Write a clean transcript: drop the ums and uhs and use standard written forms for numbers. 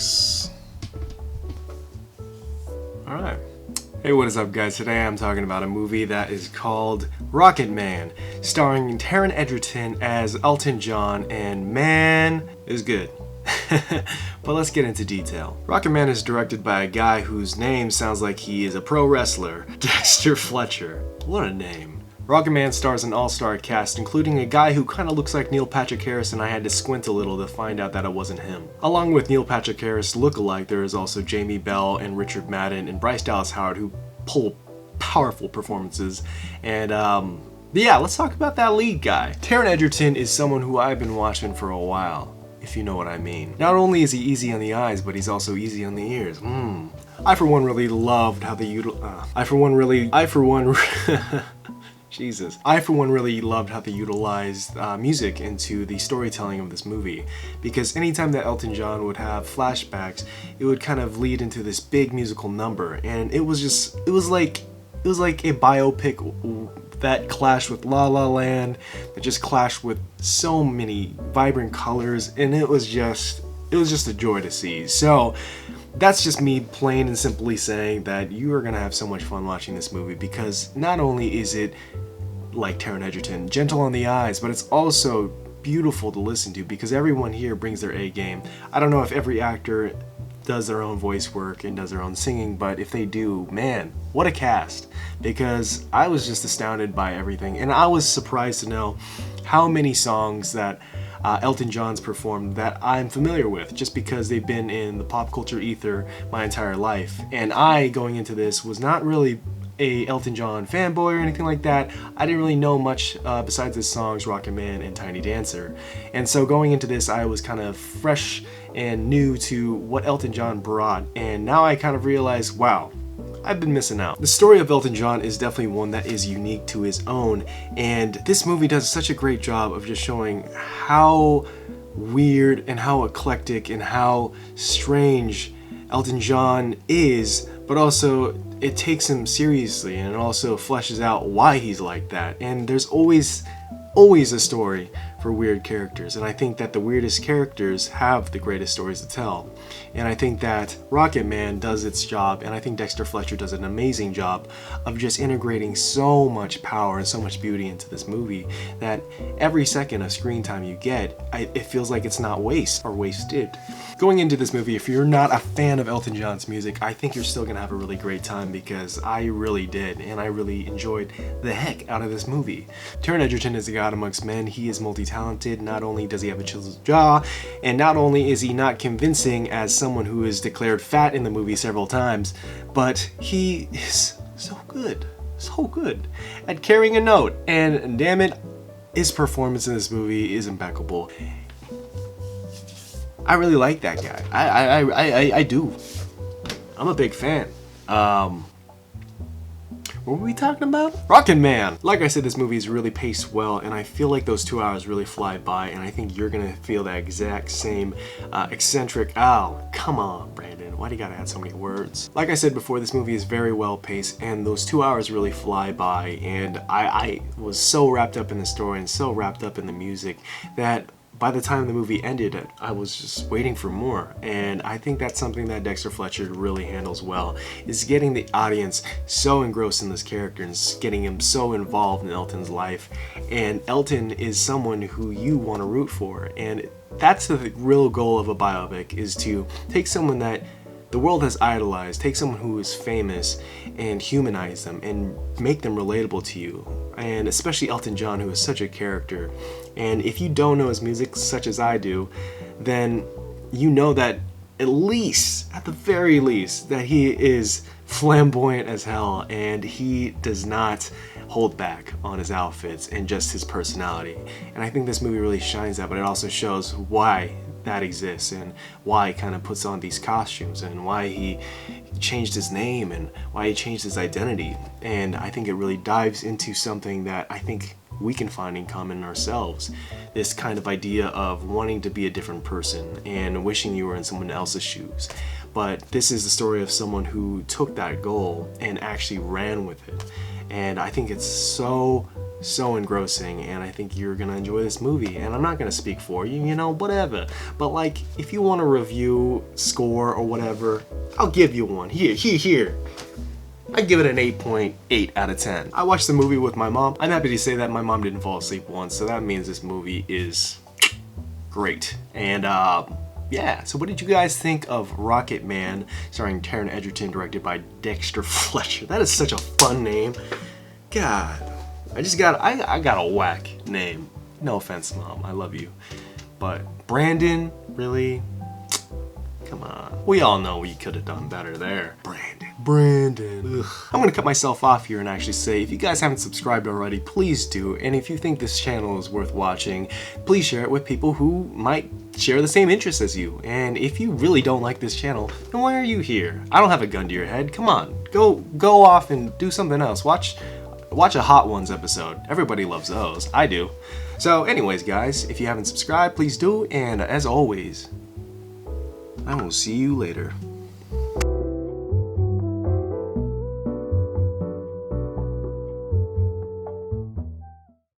Flex. Alright. Hey, what is up guys? Today I'm talking about a movie that is called Rocketman, starring Taron Egerton as Elton John, and man, it's good. But let's get into detail. Rocketman is directed by a guy whose name sounds like he is a pro wrestler, Dexter Fletcher. What a name. Rocketman stars an all-star cast, including a guy who kinda looks like Neil Patrick Harris, and I had to squint a little to find out that it wasn't him. Along with Neil Patrick Harris look-alike, there is also Jamie Bell and Richard Madden and Bryce Dallas Howard, who pull powerful performances. And yeah, let's talk about that lead guy. Taron Egerton is someone who I've been watching for a while, if you know what I mean. Not only is he easy on the eyes, but he's also easy on the ears. I for one really loved how they really loved how they utilized music into the storytelling of this movie, because anytime that Elton John would have flashbacks, it would kind of lead into this big musical number, and it was like a biopic that clashed with La La Land, that just clashed with so many vibrant colors, and it was just a joy to see. So that's just me plain and simply saying that you are gonna have so much fun watching this movie, because not only is it, like Taron Egerton, gentle on the eyes, but it's also beautiful to listen to, because everyone here brings their A game. I don't know if every actor does their own voice work and does their own singing, but if they do, man, what a cast. Because I was just astounded by everything, and I was surprised to know how many songs that Elton John's performed that I'm familiar with, just because they've been in the pop culture ether my entire life. And I, going into this, was not really a Elton John fanboy or anything like that. I didn't really know much besides his songs Rocketman and Tiny Dancer. And so going into this, I was kind of fresh and new to what Elton John brought, and now I kind of realized, wow, I've been missing out. The story of Elton John is definitely one that is unique to his own, and this movie does such a great job of just showing how weird and how eclectic and how strange Elton John is, but also it takes him seriously, and it also fleshes out why he's like that. And there's always a story for weird characters, and I think that the weirdest characters have the greatest stories to tell. And I think that Rocketman does its job, and I think Dexter Fletcher does an amazing job of just integrating so much power and so much beauty into this movie that every second of screen time you get, it feels like it's not wasted. Going into this movie, if you're not a fan of Elton John's music, I think you're still gonna have a really great time, because I really did, and I really enjoyed the heck out of this movie. Taron Egerton is a god amongst men. He is multi-talented. Not only does he have a chiseled jaw, and not only is he not convincing as someone who is declared fat in the movie several times, but he is so good at carrying a note, and damn it, his performance in this movie is impeccable. I really like that guy. I do. I'm a big fan. What were we talking about? Rocketman! Like I said, this movie is really paced well, and I feel like those 2 hours really fly by, and I think you're gonna feel that exact same eccentric, oh, come on, Brandon, why do you gotta add so many words? Like I said before, this movie is very well paced, and those 2 hours really fly by, and I was so wrapped up in the story and so wrapped up in the music that by the time the movie ended, I was just waiting for more. And I think that's something that Dexter Fletcher really handles well, is getting the audience so engrossed in this character and getting him so involved in Elton's life. And Elton is someone who you want to root for. And that's the real goal of a biopic, is to take someone that the world has idolized, take someone who is famous and humanize them and make them relatable to you. And especially Elton John, who is such a character. And if you don't know his music such as I do, then you know that at the very least, that he is flamboyant as hell, and he does not hold back on his outfits and just his personality. And I think this movie really shines that, but it also shows why that exists and why he kind of puts on these costumes and why he changed his name and why he changed his identity. And I think it really dives into something that I think we can find in common in ourselves. This kind of idea of wanting to be a different person and wishing you were in someone else's shoes. But this is the story of someone who took that goal and actually ran with it. And I think it's so so engrossing, and I think you're gonna enjoy this movie. And I'm not gonna speak for you, you know, whatever. But like, if you want a review, score, or whatever, I'll give you one. Here. I give it an 8.8 out of 10. I watched the movie with my mom. I'm happy to say that my mom didn't fall asleep once, so that means this movie is great. And yeah, so what did you guys think of Rocketman, starring Taron Egerton, directed by Dexter Fletcher? That is such a fun name. God, I got a whack name. No offense, Mom, I love you. But Brandon, really? Come on. We all know we could have done better there. Brandon. Ugh. I'm gonna cut myself off here and actually say, if you guys haven't subscribed already, please do. And if you think this channel is worth watching, please share it with people who might share the same interests as you. And if you really don't like this channel, then why are you here? I don't have a gun to your head. Come on, go off and do something else. Watch a Hot Ones episode. Everybody loves those. I do. So anyways, guys, if you haven't subscribed, please do. And as always, I will see you later.